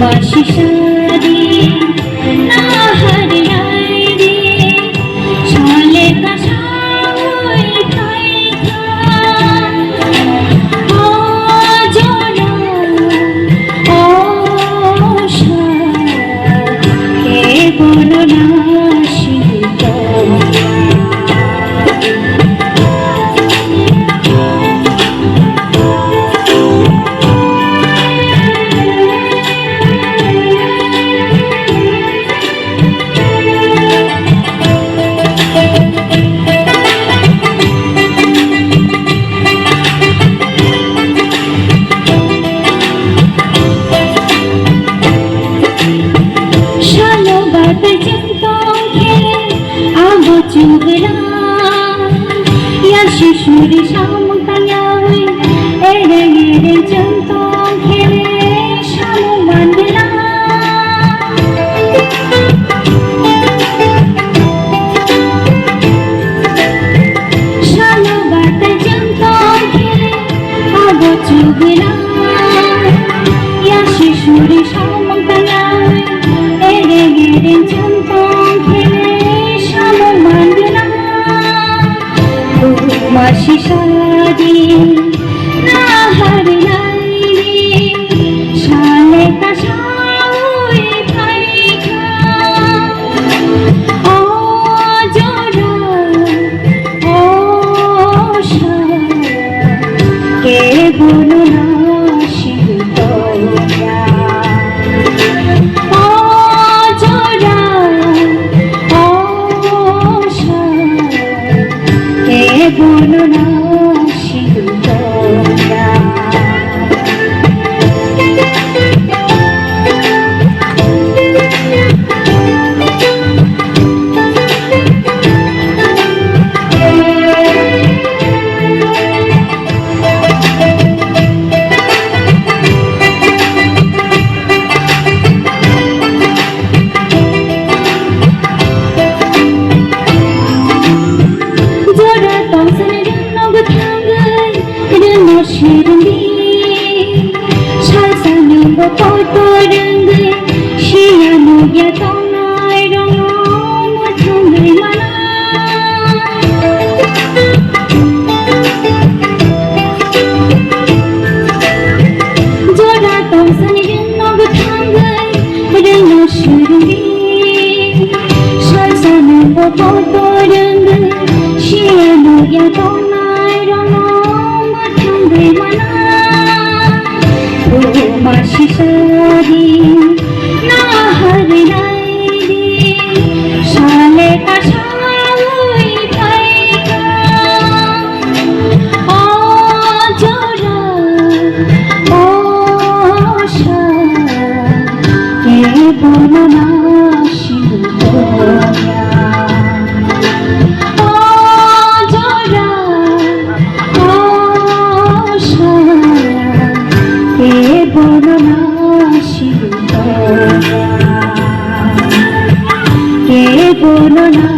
মাসি সারি না হারিয়াই রে সালে কাশাই থাইকা ও জোড়া ও সা কে বলো না শীত শিশুরি শামকালাওই এড়ে এড়ে চলত খেলে শামু বান্ধলা শালো বাতে চলত খেলে আব চুগলা ইয়া শিশুরি শামকালাওই এড়ে এড়ে চলত খেলে শামু বান্ধলা মাসি সারি না হারিয়াই রে সালে কাশাই থাইকা ও জোড়া ও সা কে বলো না শীত ও জোড়া ও সা কে বলো না শীত शिरली शासनी बपोतो रंग शियानो या तोनाय रंगो मुठंगै मना जोड़ा तोसनी रंग थांगै रंगो शिरली शासनी बपोतो रंग शियानो या तोनाय रंगो मासि सारी ना हारियाई रे साले काशाई थाइका ओ जोड़ा ओ सा के बलो ना शীত বলো না শীত কে বলো না